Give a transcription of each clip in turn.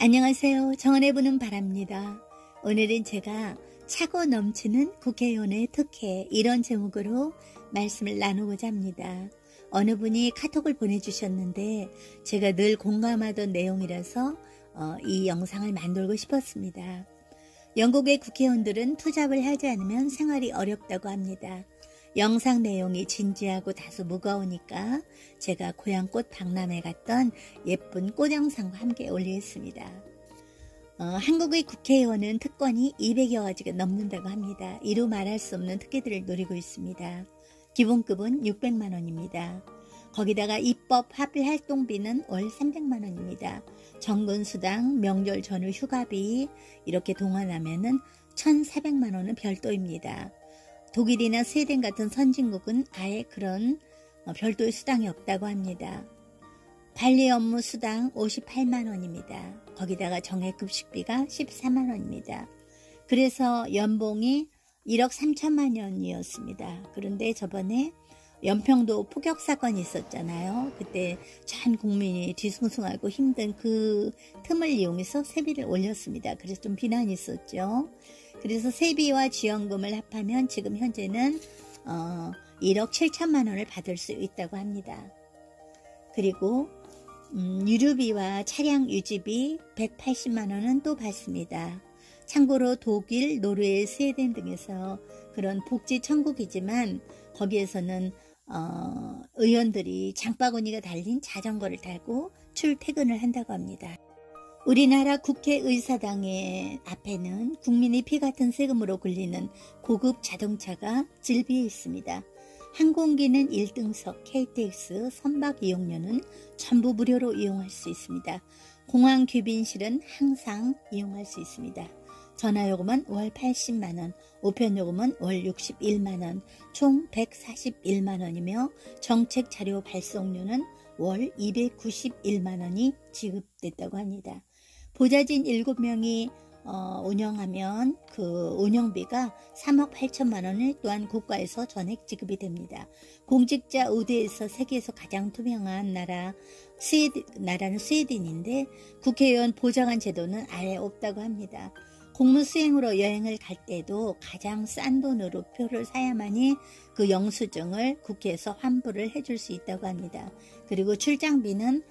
안녕하세요. 정원해 보는 바랍니다. 오늘은 제가 차고 넘치는 국회의원의 특혜 이런 제목으로 말씀을 나누고자 합니다. 어느 분이 카톡을 보내주셨는데 제가 늘 공감하던 내용이라서 이 영상을 만들고 싶었습니다. 영국의 국회의원들은 투잡을 하지 않으면 생활이 어렵다고 합니다. 영상 내용이 진지하고 다소 무거우니까 제가 고향꽃 박람회 갔던 예쁜 꽃 영상과 함께 올리겠습니다. 한국의 국회의원은 특권이 200여 가지가 넘는다고 합니다. 이루 말할 수 없는 특혜들을 누리고 있습니다. 기본급은 600만 원입니다. 거기다가 입법 합의 활동비는 월 300만 원입니다. 정근수당, 명절 전후 휴가비 이렇게 동원하면은 1,400만 원은 별도입니다. 독일이나 스웨덴 같은 선진국은 아예 그런 별도의 수당이 없다고 합니다. 관리 업무 수당 58만 원입니다. 거기다가 정액급식비가 14만 원입니다. 그래서 연봉이 1억 3천만 원이었습니다. 그런데 저번에 연평도 폭격 사건이 있었잖아요. 그때 전 국민이 뒤숭숭하고 힘든 그 틈을 이용해서 세비를 올렸습니다. 그래서 좀 비난이 있었죠. 그래서 세비와 지원금을 합하면 지금 현재는 1억 7천만 원을 받을 수 있다고 합니다. 그리고 유류비와 차량 유지비 180만 원은 또 받습니다. 참고로 독일, 노르웨이, 스웨덴 등에서 그런 복지 천국이지만 거기에서는 의원들이 장바구니가 달린 자전거를 타고 출퇴근을 한다고 합니다. 우리나라 국회의사당의 앞에는 국민의 피 같은 세금으로 굴리는 고급 자동차가 질비해 있습니다. 항공기는 1등석 KTX 선박 이용료는 전부 무료로 이용할 수 있습니다. 공항 귀빈실은 항상 이용할 수 있습니다. 전화요금은 월 80만원, 우편요금은 월 61만원, 총 141만원이며 정책자료 발송료는 월 291만원이 지급됐다고 합니다. 보좌진 7명이 운영하면 그 운영비가 3억 8천만 원을 또한 국가에서 전액 지급이 됩니다. 공직자 우대에서 세계에서 가장 투명한 나라는 스웨덴인데 국회의원 보좌관 제도는 아예 없다고 합니다. 공무 수행으로 여행을 갈 때도 가장 싼 돈으로 표를 사야만이 그 영수증을 국회에서 환불을 해줄 수 있다고 합니다. 그리고 출장비는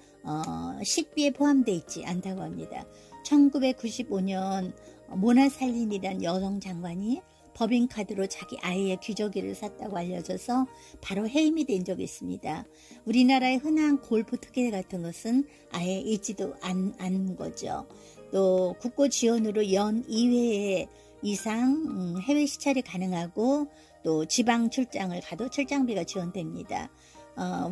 식비에 포함되어 있지 않다고 합니다. 1995년 모나살린이라는 여성 장관이 법인카드로 자기 아이의 귀저귀를 샀다고 알려져서 바로 해임이 된 적이 있습니다. 우리나라의 흔한 골프 특혜 같은 것은 아예 있지도 않은 거죠. 또 국고 지원으로 연 2회 이상 해외 시찰이 가능하고 또 지방 출장을 가도 출장비가 지원됩니다.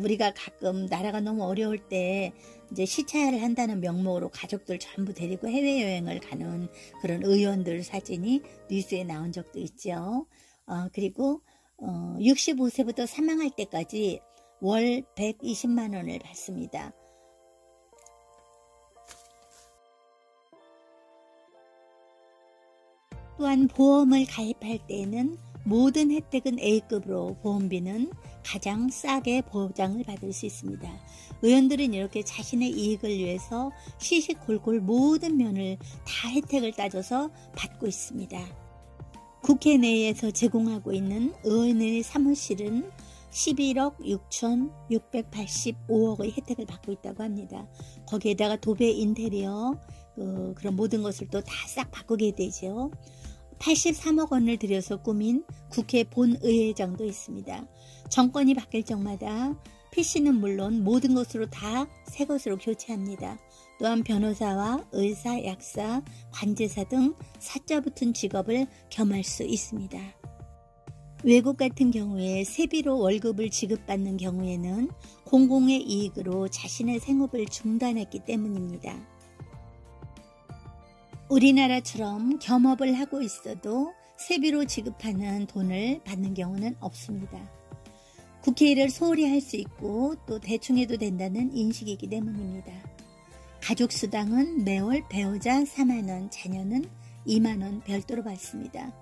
우리가 가끔 나라가 너무 어려울 때 이제 시찰을 한다는 명목으로 가족들 전부 데리고 해외여행을 가는 그런 의원들 사진이 뉴스에 나온 적도 있죠. 그리고 65세부터 사망할 때까지 월 120만 원을 받습니다. 또한 보험을 가입할 때에는 모든 혜택은 A급으로 보험비는 가장 싸게 보장을 받을 수 있습니다. 의원들은 이렇게 자신의 이익을 위해서 시시콜콜 모든 면을 다 혜택을 따져서 받고 있습니다. 국회 내에서 제공하고 있는 의원의 사무실은 11억 6,685억의 혜택을 받고 있다고 합니다. 거기에다가 도배 인테리어 그런 모든 것을 또 다 싹 바꾸게 되죠. 83억 원을 들여서 꾸민 국회 본의회장도 있습니다. 정권이 바뀔 적마다 PC는 물론 모든 것으로 다 새 것으로 교체합니다. 또한 변호사와 의사, 약사, 관제사 등 사자 붙은 직업을 겸할 수 있습니다. 외국 같은 경우에 세비로 월급을 지급받는 경우에는 공공의 이익으로 자신의 생업을 중단했기 때문입니다. 우리나라처럼 겸업을 하고 있어도 세비로 지급하는 돈을 받는 경우는 없습니다. 국회 일을 소홀히 할 수 있고 또 대충 해도 된다는 인식이기 때문입니다. 가족수당은 매월 배우자 4만원, 자녀는 2만원 별도로 받습니다.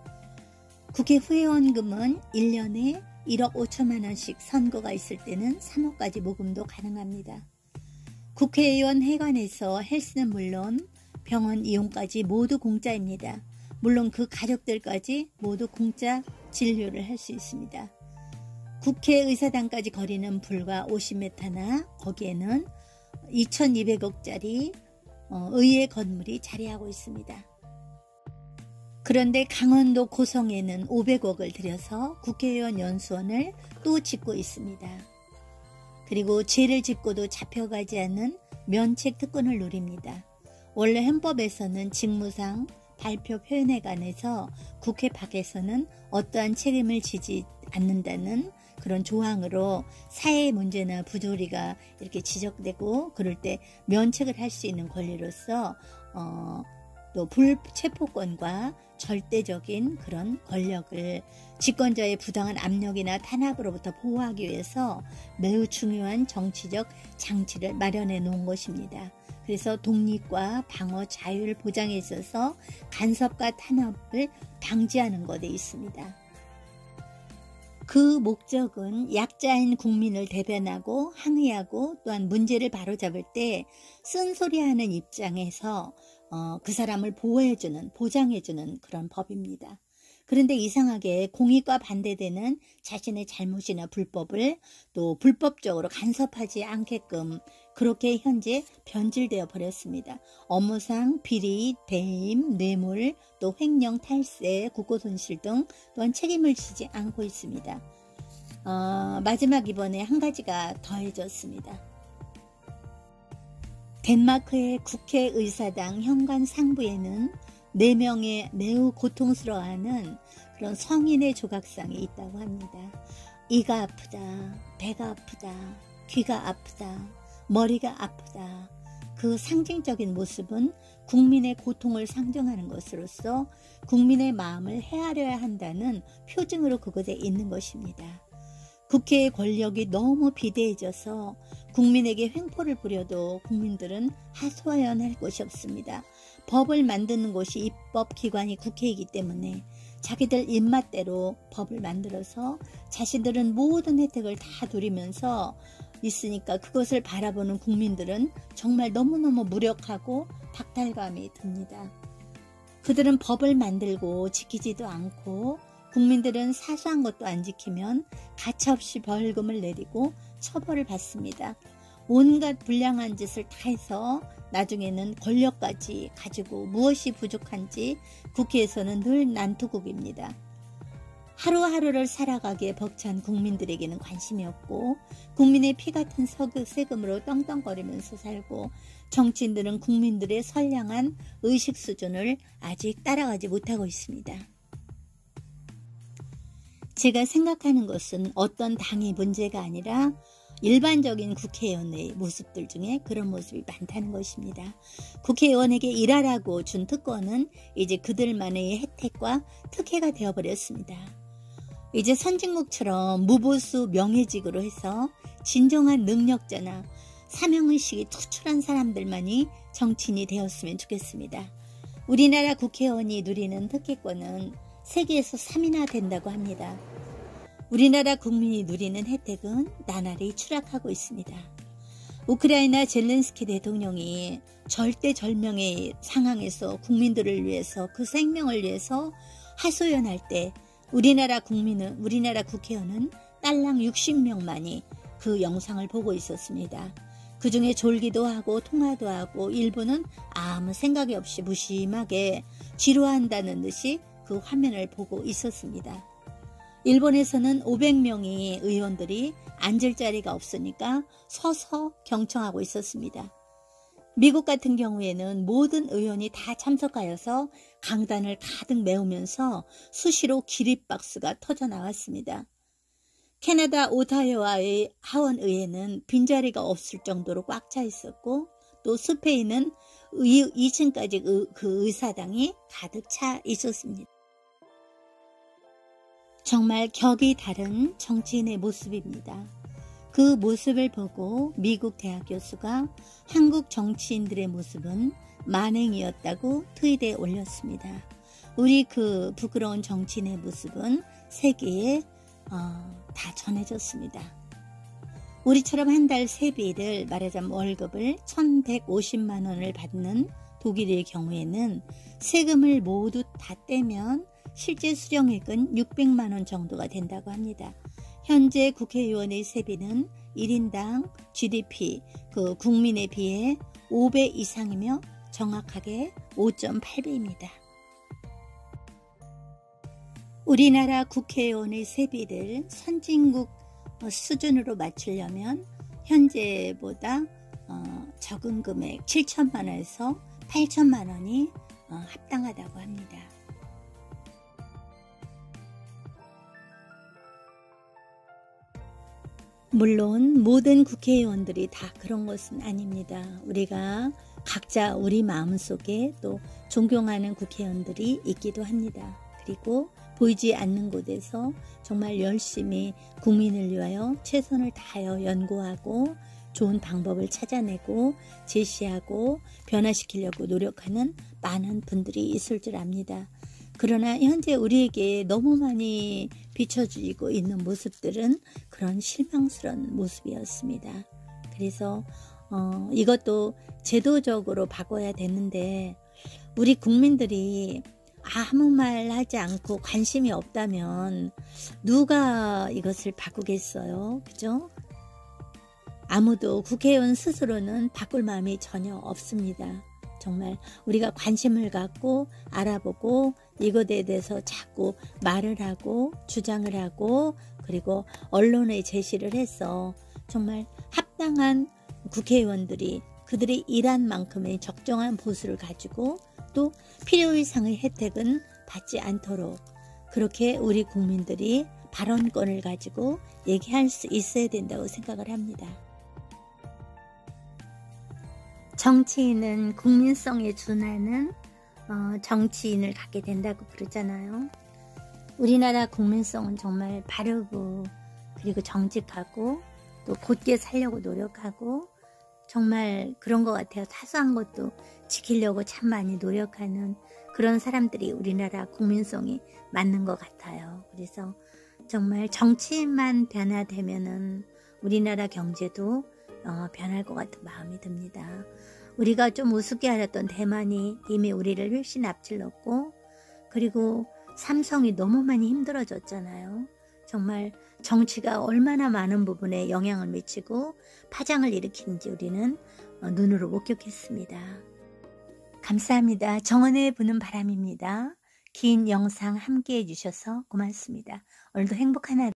국회 후회원금은 1년에 1억 5천만 원씩 선거가 있을 때는 3억까지 모금도 가능합니다. 국회의원 회관에서 헬스는 물론 병원 이용까지 모두 공짜입니다. 물론 그 가족들까지 모두 공짜 진료를 할 수 있습니다. 국회의사당까지 거리는 불과 50m나 거기에는 2200억짜리 의회 건물이 자리하고 있습니다. 그런데 강원도 고성에는 500억을 들여서 국회의원 연수원을 또 짓고 있습니다. 그리고 죄를 짓고도 잡혀가지 않는 면책 특권을 누립니다. 원래 헌법에서는 직무상 발표 표현에 관해서 국회 밖에서는 어떠한 책임을 지지 않는다는 그런 조항으로 사회의 문제나 부조리가 이렇게 지적되고 그럴 때 면책을 할 수 있는 권리로서 또 불체포권과 절대적인 그런 권력을 집권자의 부당한 압력이나 탄압으로부터 보호하기 위해서 매우 중요한 정치적 장치를 마련해 놓은 것입니다. 그래서 독립과 방어 자유를 보장해 있어서 간섭과 탄압을 방지하는 것에 있습니다. 그 목적은 약자인 국민을 대변하고 항의하고 또한 문제를 바로잡을 때 쓴소리하는 입장에서 그 사람을 보호해주는, 보장해주는 그런 법입니다. 그런데 이상하게 공익과 반대되는 자신의 잘못이나 불법을 또 불법적으로 간섭하지 않게끔 그렇게 현재 변질되어 버렸습니다. 업무상 비리, 배임, 뇌물, 또 횡령, 탈세, 국고손실 등 또한 책임을 지지 않고 있습니다. 마지막 이번에 한 가지가 더해졌습니다. 덴마크의 국회의사당 현관 상부에는 4명의 매우 고통스러워하는 그런 성인의 조각상이 있다고 합니다. 이가 아프다, 배가 아프다, 귀가 아프다, 머리가 아프다. 그 상징적인 모습은 국민의 고통을 상징하는 것으로서 국민의 마음을 헤아려야 한다는 표징으로 그곳에 있는 것입니다. 국회의 권력이 너무 비대해져서 국민에게 횡포를 부려도 국민들은 하소연할 곳이 없습니다. 법을 만드는 곳이 입법기관이 국회이기 때문에 자기들 입맛대로 법을 만들어서 자신들은 모든 혜택을 다 누리면서 있으니까 그것을 바라보는 국민들은 정말 너무너무 무력하고 박탈감이 듭니다. 그들은 법을 만들고 지키지도 않고 국민들은 사소한 것도 안 지키면 가차없이 벌금을 내리고 처벌을 받습니다. 온갖 불량한 짓을 다 해서 나중에는 권력까지 가지고 무엇이 부족한지 국회에서는 늘 난투극입니다. 하루하루를 살아가기에 벅찬 국민들에게는 관심이 없고 국민의 피 같은 세금으로 떵떵거리면서 살고 정치인들은 국민들의 선량한 의식 수준을 아직 따라가지 못하고 있습니다. 제가 생각하는 것은 어떤 당의 문제가 아니라 일반적인 국회의원의 모습들 중에 그런 모습이 많다는 것입니다. 국회의원에게 일하라고 준 특권은 이제 그들만의 혜택과 특혜가 되어버렸습니다. 이제 선진국처럼 무보수 명예직으로 해서 진정한 능력자나 사명의식이 투철한 사람들만이 정치인이 되었으면 좋겠습니다. 우리나라 국회의원이 누리는 특혜권은 세계에서 3위나 된다고 합니다. 우리나라 국민이 누리는 혜택은 나날이 추락하고 있습니다. 우크라이나 젤렌스키 대통령이 절대절명의 상황에서 국민들을 위해서 그 생명을 위해서 하소연할 때 우리나라 국회의원은 딸랑 60명만이 그 영상을 보고 있었습니다. 그 중에 졸기도 하고 통화도 하고 일부는 아무 생각이 없이 무심하게 지루한다는 듯이 그 화면을 보고 있었습니다. 일본에서는 500명의 의원들이 앉을 자리가 없으니까 서서 경청하고 있었습니다. 미국 같은 경우에는 모든 의원이 다 참석하여서 강단을 가득 메우면서 수시로 기립박수가 터져 나왔습니다. 캐나다 오타이오와의 하원의회는 빈자리가 없을 정도로 꽉 차 있었고 또 스페인은 2층까지 그 의사당이 가득 차 있었습니다. 정말 격이 다른 정치인의 모습입니다. 그 모습을 보고 미국 대학 교수가 한국 정치인들의 모습은 만행이었다고 트윗에 올렸습니다. 우리 그 부끄러운 정치인의 모습은 세계에 다 전해졌습니다. 우리처럼 한 달 세비를 말하자면 월급을 1150만 원을 받는 독일의 경우에는 세금을 모두 다 떼면 실제 수령액은 600만 원 정도가 된다고 합니다. 현재 국회의원의 세비는 1인당 GDP, 국민에 비해 5배 이상이며 정확하게 5.8배입니다. 우리나라 국회의원의 세비를 선진국 수준으로 맞추려면 현재보다 적은 금액 7천만 원에서 8천만 원이 합당하다고 합니다. 물론 모든 국회의원들이 다 그런 것은 아닙니다. 우리가 각자 우리 마음속에 또 존경하는 국회의원들이 있기도 합니다. 그리고 보이지 않는 곳에서 정말 열심히 국민을 위하여 최선을 다하여 연구하고 좋은 방법을 찾아내고 제시하고 변화시키려고 노력하는 많은 분들이 있을 줄 압니다. 그러나 현재 우리에게 너무 많이 비춰지고 있는 모습들은 그런 실망스러운 모습이었습니다. 그래서 이것도 제도적으로 바꿔야 되는데 우리 국민들이 아무 말 하지 않고 관심이 없다면 누가 이것을 바꾸겠어요? 그죠? 아무도 국회의원 스스로는 바꿀 마음이 전혀 없습니다. 정말 우리가 관심을 갖고 알아보고 이것에 대해서 자꾸 말을 하고 주장을 하고 그리고 언론에 제시를 해서 정말 합당한 국회의원들이 그들이 일한 만큼의 적정한 보수를 가지고 또 필요 이상의 혜택은 받지 않도록 그렇게 우리 국민들이 발언권을 가지고 얘기할 수 있어야 된다고 생각을 합니다. 정치인은 국민성에 준하는 정치인을 갖게 된다고 그러잖아요. 우리나라 국민성은 정말 바르고 그리고 정직하고 또 곧게 살려고 노력하고 정말 그런 것 같아요. 사소한 것도 지키려고 참 많이 노력하는 그런 사람들이 우리나라 국민성이 맞는 것 같아요. 그래서 정말 정치인만 변화되면은 우리나라 경제도 변할 것 같은 마음이 듭니다. 우리가 좀 우습게 알았던 대만이 이미 우리를 훨씬 앞질렀고 그리고 삼성이 너무 많이 힘들어졌잖아요. 정말 정치가 얼마나 많은 부분에 영향을 미치고 파장을 일으키는지 우리는 눈으로 목격했습니다. 감사합니다. 정원에 부는 바람입니다. 긴 영상 함께 해주셔서 고맙습니다. 오늘도 행복한 하루